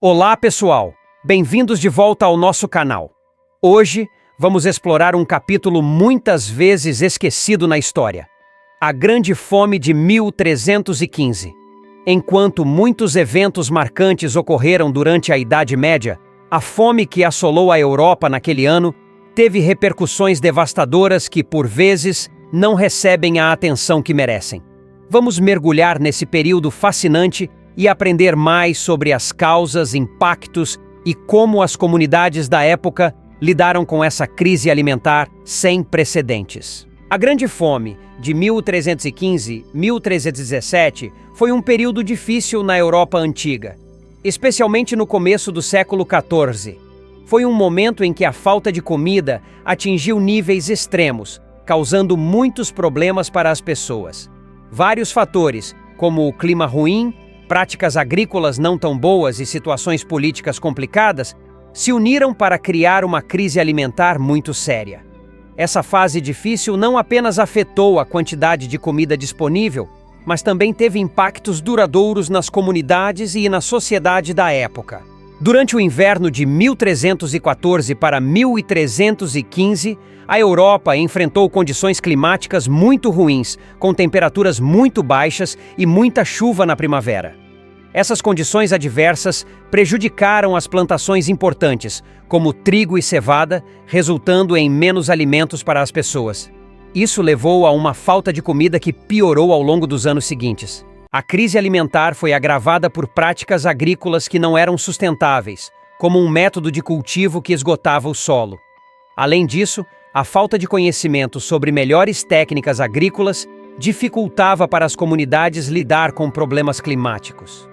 Olá, pessoal! Bem-vindos de volta ao nosso canal. Hoje, vamos explorar um capítulo muitas vezes esquecido na história: a Grande Fome de 1315. Enquanto muitos eventos marcantes ocorreram durante a Idade Média, a fome que assolou a Europa naquele ano teve repercussões devastadoras que, por vezes, não recebem a atenção que merecem. Vamos mergulhar nesse período fascinante e aprender mais sobre as causas, impactos e como as comunidades da época lidaram com essa crise alimentar sem precedentes. A Grande Fome, de 1315-1317, foi um período difícil na Europa antiga, especialmente no começo do século XIV. Foi um momento em que a falta de comida atingiu níveis extremos, causando muitos problemas para as pessoas. Vários fatores, como o clima ruim, práticas agrícolas não tão boas e situações políticas complicadas, se uniram para criar uma crise alimentar muito séria. Essa fase difícil não apenas afetou a quantidade de comida disponível, mas também teve impactos duradouros nas comunidades e na sociedade da época. Durante o inverno de 1314 para 1315, a Europa enfrentou condições climáticas muito ruins, com temperaturas muito baixas e muita chuva na primavera. Essas condições adversas prejudicaram as plantações importantes, como trigo e cevada, resultando em menos alimentos para as pessoas. Isso levou a uma falta de comida que piorou ao longo dos anos seguintes. A crise alimentar foi agravada por práticas agrícolas que não eram sustentáveis, como um método de cultivo que esgotava o solo. Além disso, a falta de conhecimento sobre melhores técnicas agrícolas dificultava para as comunidades lidar com problemas climáticos.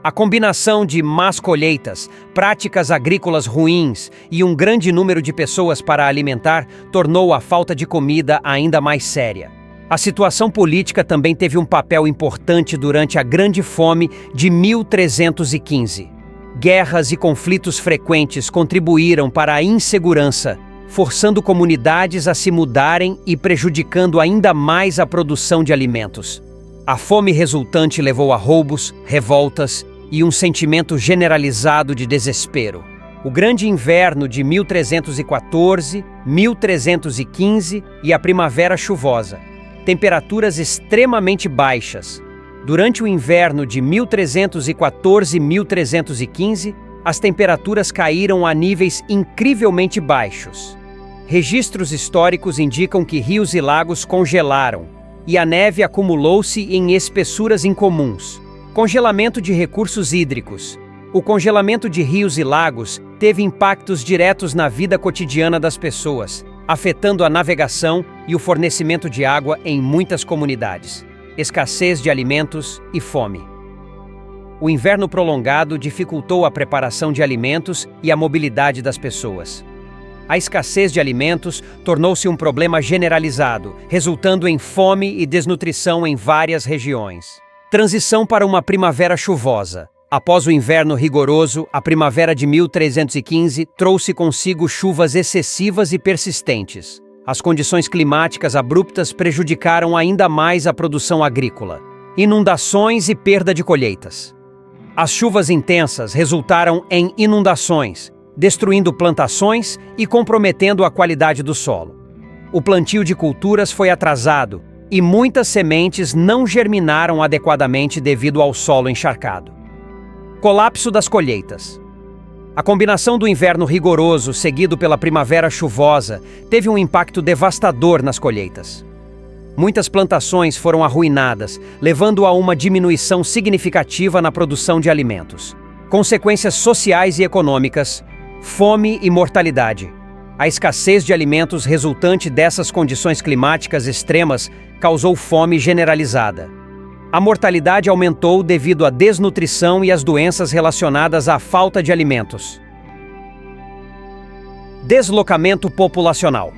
A combinação de más colheitas, práticas agrícolas ruins e um grande número de pessoas para alimentar tornou a falta de comida ainda mais séria. A situação política também teve um papel importante durante a Grande Fome de 1315. Guerras e conflitos frequentes contribuíram para a insegurança, forçando comunidades a se mudarem e prejudicando ainda mais a produção de alimentos. A fome resultante levou a roubos, revoltas e um sentimento generalizado de desespero. O Grande Inverno de 1314, 1315 e a Primavera Chuvosa. Temperaturas extremamente baixas. Durante o inverno de 1314 e 1315, as temperaturas caíram a níveis incrivelmente baixos. Registros históricos indicam que rios e lagos congelaram, e a neve acumulou-se em espessuras incomuns. Congelamento de recursos hídricos. O congelamento de rios e lagos teve impactos diretos na vida cotidiana das pessoas, afetando a navegação e o fornecimento de água em muitas comunidades. Escassez de alimentos e fome. O inverno prolongado dificultou a preparação de alimentos e a mobilidade das pessoas. A escassez de alimentos tornou-se um problema generalizado, resultando em fome e desnutrição em várias regiões. Transição para uma primavera chuvosa. Após o inverno rigoroso, a primavera de 1315 trouxe consigo chuvas excessivas e persistentes. As condições climáticas abruptas prejudicaram ainda mais a produção agrícola. Inundações e perda de colheitas. As chuvas intensas resultaram em inundações, destruindo plantações e comprometendo a qualidade do solo. O plantio de culturas foi atrasado e muitas sementes não germinaram adequadamente devido ao solo encharcado. Colapso das colheitas. A combinação do inverno rigoroso seguido pela primavera chuvosa teve um impacto devastador nas colheitas. Muitas plantações foram arruinadas, levando a uma diminuição significativa na produção de alimentos. Consequências sociais e econômicas, fome e mortalidade. A escassez de alimentos resultante dessas condições climáticas extremas causou fome generalizada. A mortalidade aumentou devido à desnutrição e às doenças relacionadas à falta de alimentos. Deslocamento populacional.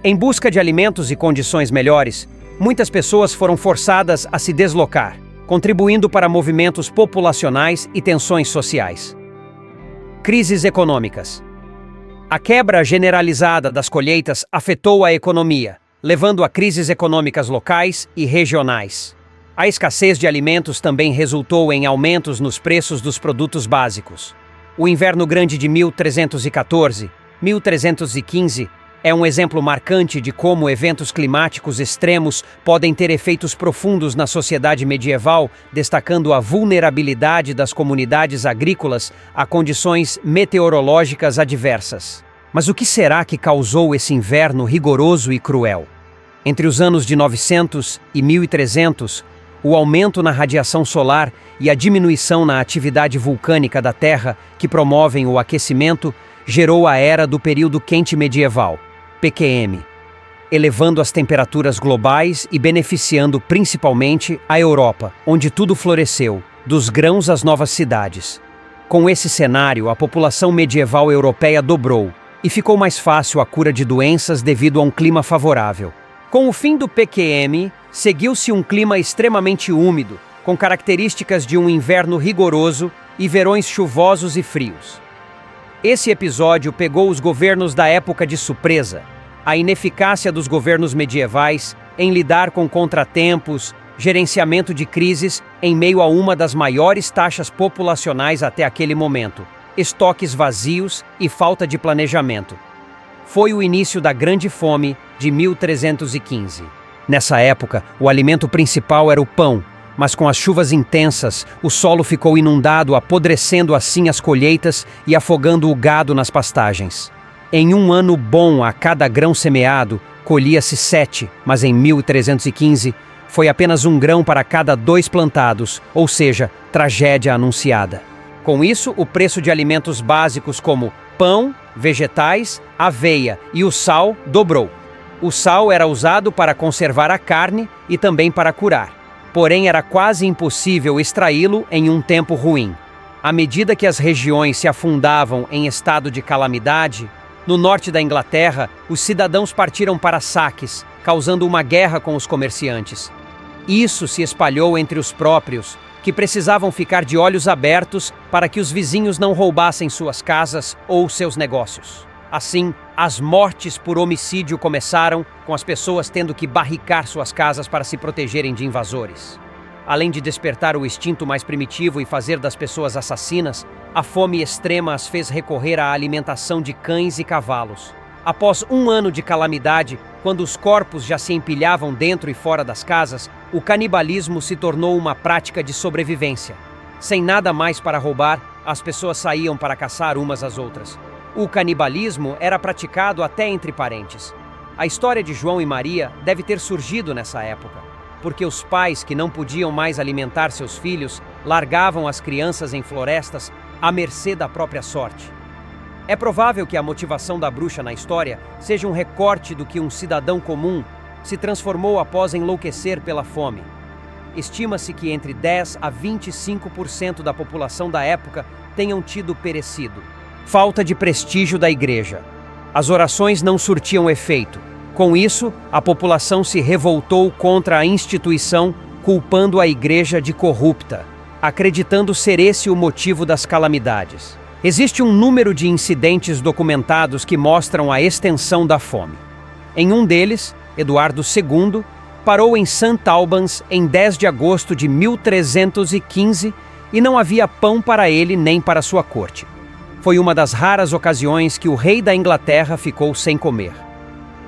Em busca de alimentos e condições melhores, muitas pessoas foram forçadas a se deslocar, contribuindo para movimentos populacionais e tensões sociais. Crises econômicas. A quebra generalizada das colheitas afetou a economia, levando a crises econômicas locais e regionais. A escassez de alimentos também resultou em aumentos nos preços dos produtos básicos. O Inverno Grande de 1314-1315 é um exemplo marcante de como eventos climáticos extremos podem ter efeitos profundos na sociedade medieval, destacando a vulnerabilidade das comunidades agrícolas a condições meteorológicas adversas. Mas o que será que causou esse inverno rigoroso e cruel? Entre os anos de 900 e 1300, o aumento na radiação solar e a diminuição na atividade vulcânica da Terra, que promovem o aquecimento, gerou a Era do Período Quente Medieval, PQM, elevando as temperaturas globais e beneficiando principalmente a Europa, onde tudo floresceu, dos grãos às novas cidades. Com esse cenário, a população medieval europeia dobrou e ficou mais fácil a cura de doenças devido a um clima favorável. Com o fim do PQM, seguiu-se um clima extremamente úmido, com características de um inverno rigoroso e verões chuvosos e frios. Esse episódio pegou os governos da época de surpresa. A ineficácia dos governos medievais em lidar com contratempos, gerenciamento de crises em meio a uma das maiores taxas populacionais até aquele momento, estoques vazios e falta de planejamento. Foi o início da Grande Fome de 1315. Nessa época, o alimento principal era o pão, mas com as chuvas intensas, o solo ficou inundado, apodrecendo assim as colheitas e afogando o gado nas pastagens. Em um ano bom a cada grão semeado, colhia-se 7, mas em 1315 foi apenas 1 grão para cada 2 plantados, ou seja, tragédia anunciada. Com isso, o preço de alimentos básicos como pão, vegetais, aveia e o sal dobrou. O sal era usado para conservar a carne e também para curar. Porém, era quase impossível extraí-lo em um tempo ruim. À medida que as regiões se afundavam em estado de calamidade, no norte da Inglaterra, os cidadãos partiram para saques, causando uma guerra com os comerciantes. Isso se espalhou entre os próprios, que precisavam ficar de olhos abertos para que os vizinhos não roubassem suas casas ou seus negócios. Assim, as mortes por homicídio começaram, com as pessoas tendo que barricar suas casas para se protegerem de invasores. Além de despertar o instinto mais primitivo e fazer das pessoas assassinas, a fome extrema as fez recorrer à alimentação de cães e cavalos. Após 1 ano de calamidade, quando os corpos já se empilhavam dentro e fora das casas, o canibalismo se tornou uma prática de sobrevivência. Sem nada mais para roubar, as pessoas saíam para caçar umas às outras. O canibalismo era praticado até entre parentes. A história de João e Maria deve ter surgido nessa época, porque os pais que não podiam mais alimentar seus filhos largavam as crianças em florestas à mercê da própria sorte. É provável que a motivação da bruxa na história seja um recorte do que um cidadão comum se transformou após enlouquecer pela fome. Estima-se que entre 10 a 25% da população da época tenham tido perecido. Falta de prestígio da igreja. As orações não surtiam efeito. Com isso, a população se revoltou contra a instituição, culpando a igreja de corrupta, acreditando ser esse o motivo das calamidades. Existe um número de incidentes documentados que mostram a extensão da fome. Em um deles, Eduardo II parou em St. Albans em 10 de agosto de 1315 e não havia pão para ele nem para sua corte. Foi uma das raras ocasiões que o rei da Inglaterra ficou sem comer.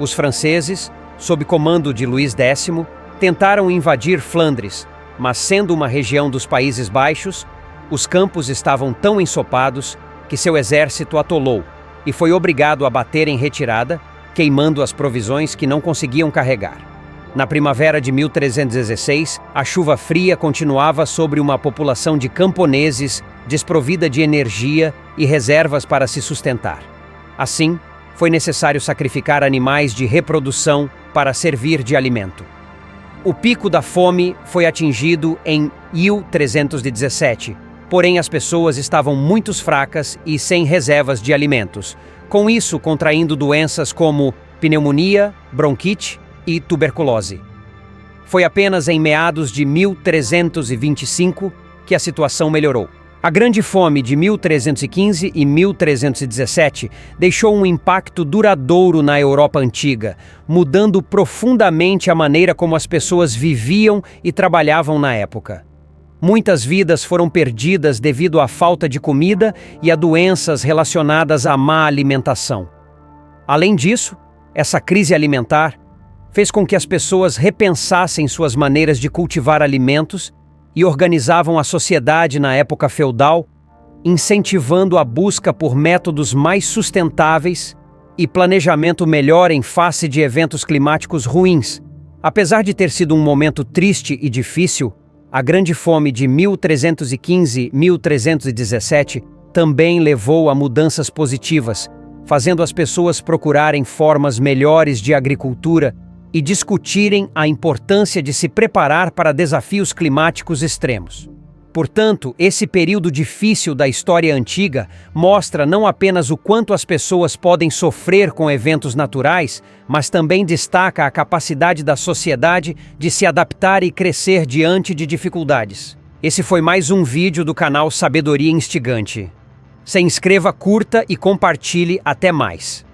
Os franceses, sob comando de Luís X, tentaram invadir Flandres, mas sendo uma região dos Países Baixos, os campos estavam tão ensopados que seu exército atolou e foi obrigado a bater em retirada, queimando as provisões que não conseguiam carregar. Na primavera de 1316, a chuva fria continuava sobre uma população de camponeses desprovida de energia e reservas para se sustentar. Assim, foi necessário sacrificar animais de reprodução para servir de alimento. O pico da fome foi atingido em 1317, porém as pessoas estavam muito fracas e sem reservas de alimentos, com isso contraindo doenças como pneumonia, bronquite e tuberculose. Foi apenas em meados de 1325 que a situação melhorou. A Grande Fome de 1315 e 1317 deixou um impacto duradouro na Europa antiga, mudando profundamente a maneira como as pessoas viviam e trabalhavam na época. Muitas vidas foram perdidas devido à falta de comida e a doenças relacionadas à má alimentação. Além disso, essa crise alimentar fez com que as pessoas repensassem suas maneiras de cultivar alimentos e organizavam a sociedade na época feudal, incentivando a busca por métodos mais sustentáveis e planejamento melhor em face de eventos climáticos ruins. Apesar de ter sido um momento triste e difícil, a Grande Fome de 1315-1317 também levou a mudanças positivas, fazendo as pessoas procurarem formas melhores de agricultura e discutirem a importância de se preparar para desafios climáticos extremos. Portanto, esse período difícil da história antiga mostra não apenas o quanto as pessoas podem sofrer com eventos naturais, mas também destaca a capacidade da sociedade de se adaptar e crescer diante de dificuldades. Esse foi mais um vídeo do canal Sabedoria Instigante. Se inscreva, curta e compartilhe. Até mais!